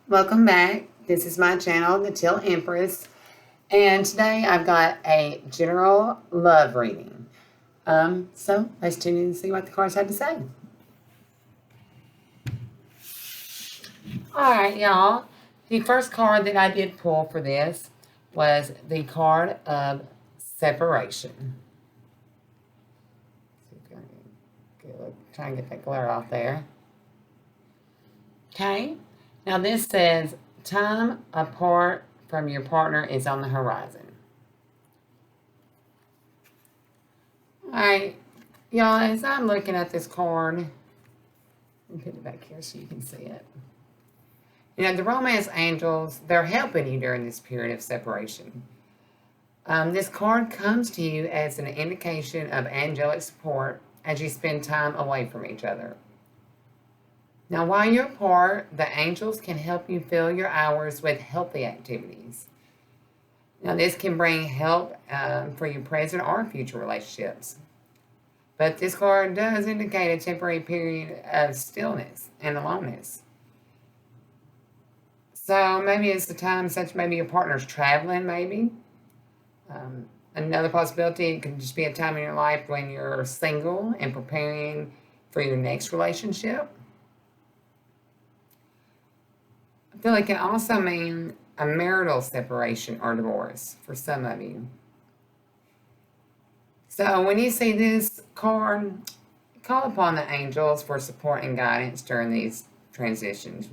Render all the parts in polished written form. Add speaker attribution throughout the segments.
Speaker 1: Welcome back. This is my channel, The Teal Empress, and today I've got a general love reading. So let's tune in and see what the cards had to say. All right, y'all. The first card that I did pull for this was the card of separation. Try and get that glare off there. Okay. Now this says time apart from your partner is on the horizon. All right, y'all, as I'm looking at this card, let me put it back here so you can see it. You know, the romance angels, they're helping you during this period of separation. This card comes to you as an indication of angelic support as you spend time away from each other. Now, while you're apart, the angels can help you fill your hours with healthy activities. Now, this can bring help for your present or future relationships. But this card does indicate a temporary period of stillness and aloneness. So maybe it's the time, such maybe your partner's traveling, maybe. Another possibility, it could just be a time in your life when you're single and preparing for your next relationship. I feel like it can also mean a marital separation or divorce for some of you. So when you see this card, call upon the angels for support and guidance during these transitions.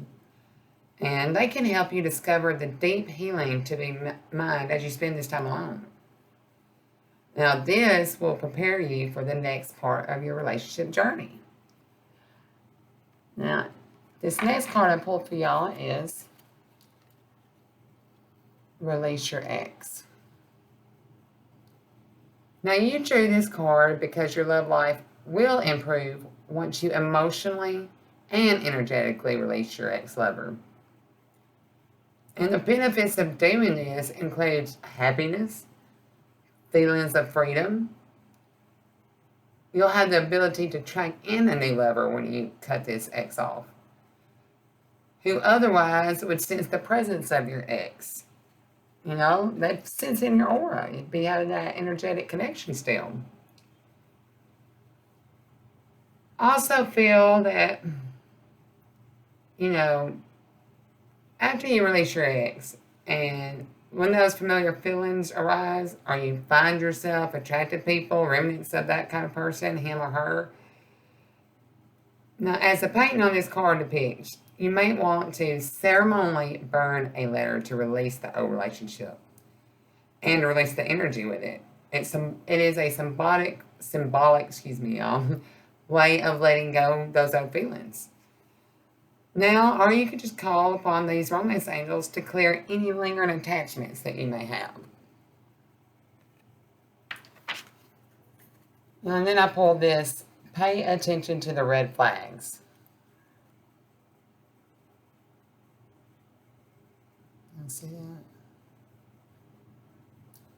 Speaker 1: And they can help you discover the deep healing to be mined as you spend this time alone. Now, this will prepare you for the next part of your relationship journey. Now, this next card I pulled for y'all is Release Your Ex. Now, you drew this card because your love life will improve once you emotionally and energetically release your ex-lover. And the benefits of doing this includes happiness, feelings of freedom. You'll have the ability to track in a new lover when you cut this ex off, who otherwise would sense the presence of your ex. You know, they'd sense in your aura. You'd be out of that energetic connection still. I also feel that, you know, after you release your ex and when those familiar feelings arise or you find yourself attracted to people, remnants of that kind of person, him or her. Now, as the painting on this card depicts, you may want to ceremonially burn a letter to release the old relationship and release the energy with it. It is a symbolic, y'all, way of letting go those old feelings. Now, or you could just call upon these romance angels to clear any lingering attachments that you may have. And then I pulled this, pay attention to the red flags. Let's see that.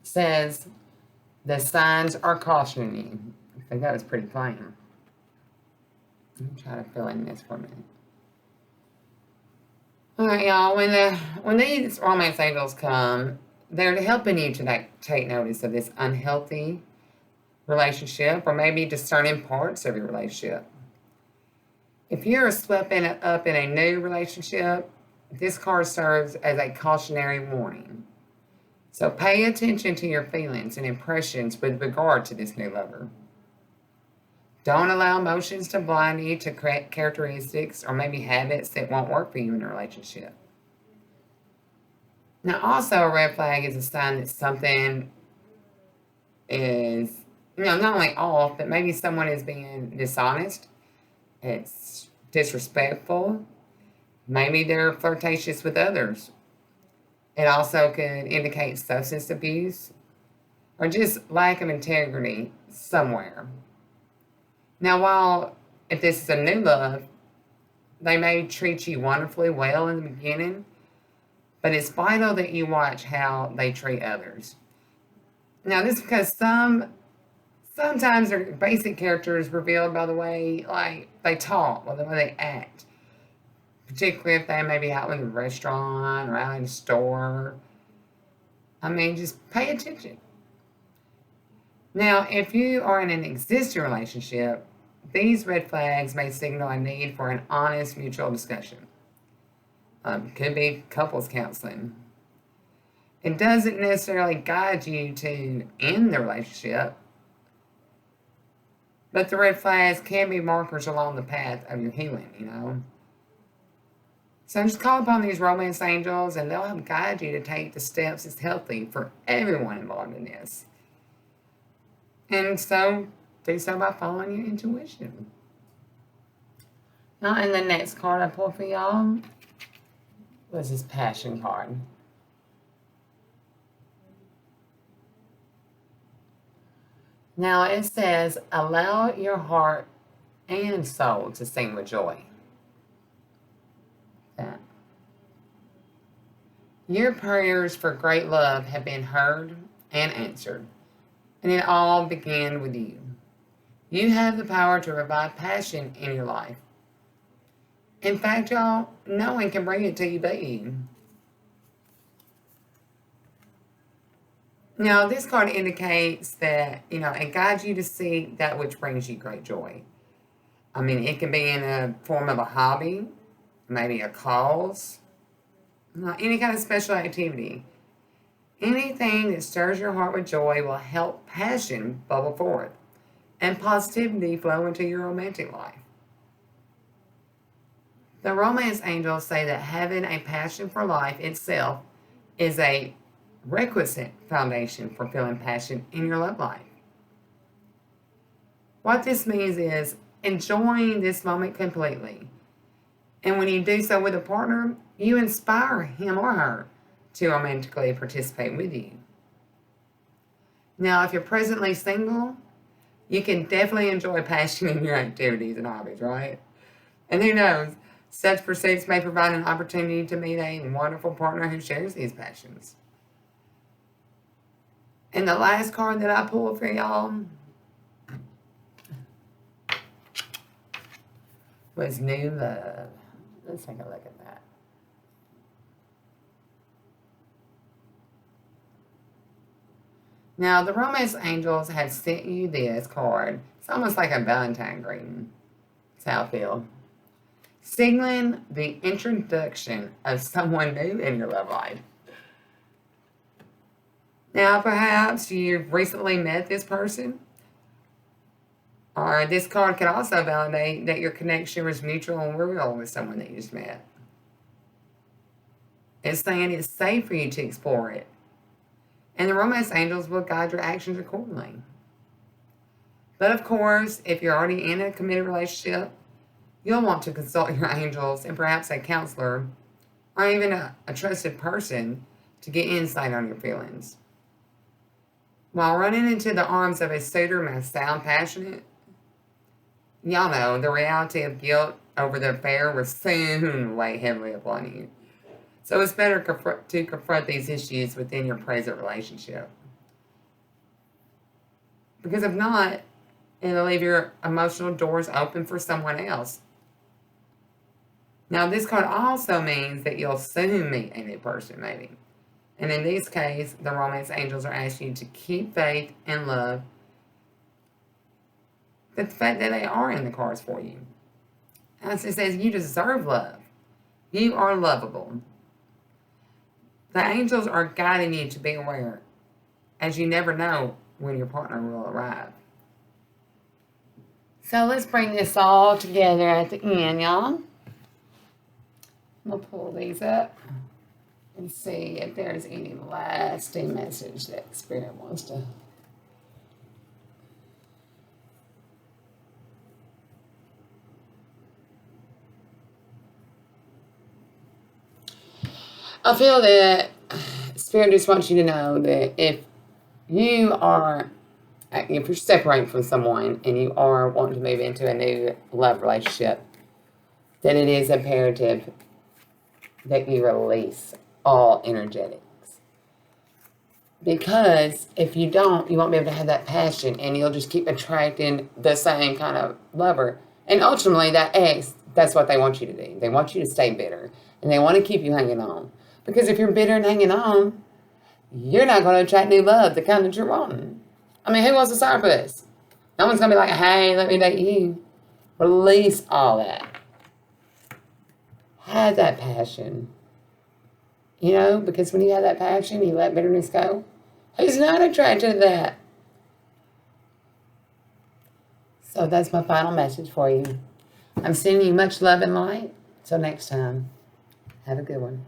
Speaker 1: It says, the signs are cautioning you. I think that was pretty plain. Let me try to fill in this for a minute. All right, y'all. When these romance angels come, they're helping you to take notice of this unhealthy relationship, or maybe discerning parts of your relationship. If you're swept up in a new relationship, this card serves as a cautionary warning. So pay attention to your feelings and impressions with regard to this new lover. Don't allow emotions to blind you to characteristics or maybe habits that won't work for you in a relationship. Now, also a red flag is a sign that something is, not only off, but maybe someone is being dishonest. It's disrespectful. Maybe they're flirtatious with others. It also could indicate substance abuse or just lack of integrity somewhere. Now, if this is a new love, they may treat you wonderfully well in the beginning, but it's vital that you watch how they treat others. Now, this is because sometimes their basic character is revealed by the way, like, they talk or the way they act. particularly if they may be out in a restaurant or out in a store. I mean, just pay attention. Now, if you are in an existing relationship, these red flags may signal a need for an honest mutual discussion. Could be couples counseling. It doesn't necessarily guide you to end the relationship, but the red flags can be markers along the path of your healing. So just call upon these romance angels and they'll help guide you to take the steps that's healthy for everyone involved in this. And so, do so by following your intuition. Now, and the next card I pulled for y'all was this passion card. Now it says, allow your heart and soul to sing with joy. That. Your prayers for great love have been heard and answered, and it all began with you. You have the power to revive passion in your life. In fact, y'all, no one can bring it to you but you. Now, this card indicates that, it guides you to seek that which brings you great joy. I mean, it can be in a form of a hobby, maybe a cause, any kind of special activity. Anything that stirs your heart with joy will help passion bubble forth and positivity flow into your romantic life. The romance angels say that having a passion for life itself is a requisite foundation for feeling passion in your love life. What this means is enjoying this moment completely. And when you do so with a partner, you inspire him or her to romantically participate with you. Now, if you're presently single, you can definitely enjoy passion in your activities and hobbies, right? And who knows, such pursuits may provide an opportunity to meet a wonderful partner who shares these passions. And the last card that I pulled for y'all was New Love. Let's take a look at that. Now, the romance angels have sent you this card. It's almost like a Valentine greeting. That's how I feel. Signaling the introduction of someone new in your love life. Now, perhaps you've recently met this person, or this card could also validate that your connection was mutual and real with someone that you just met. It's saying it's safe for you to explore it, and the romance angels will guide your actions accordingly. But of course, if you're already in a committed relationship, you'll want to consult your angels and perhaps a counselor or even a trusted person to get insight on your feelings. While running into the arms of a suitor may sound passionate, y'all know the reality of guilt over the affair will soon weigh heavily upon you. So it's better to confront these issues within your present relationship. Because if not, it'll leave your emotional doors open for someone else. Now, this card also means that you'll soon meet a new person, maybe. And in this case, the romance angels are asking you to keep faith and love. The fact that they are in the cards for you. As it says, you deserve love. You are lovable. The angels are guiding you to be aware, as you never know when your partner will arrive. So let's bring this all together at the end, y'all. I'm going to pull these up and see if there's any lasting message that Spirit wants to. I feel that Spirit just wants you to know that if you're separating from someone and you are wanting to move into a new love relationship, then it is imperative that you release all energetics. Because if you don't, you won't be able to have that passion and you'll just keep attracting the same kind of lover. And ultimately, that ex That's what they want you to do. They want you to stay bitter. And they want to keep you hanging on. Because if you're bitter and hanging on, you're not going to attract new love, the kind that you're wanting. I mean, who wants a sourpuss? No one's going to be like, hey, let me date you. Release all that. Have that passion. You know, because when you have that passion, you let bitterness go. Who's not attracted to that? So that's my final message for you. I'm sending you much love and light. Till next time, have a good one.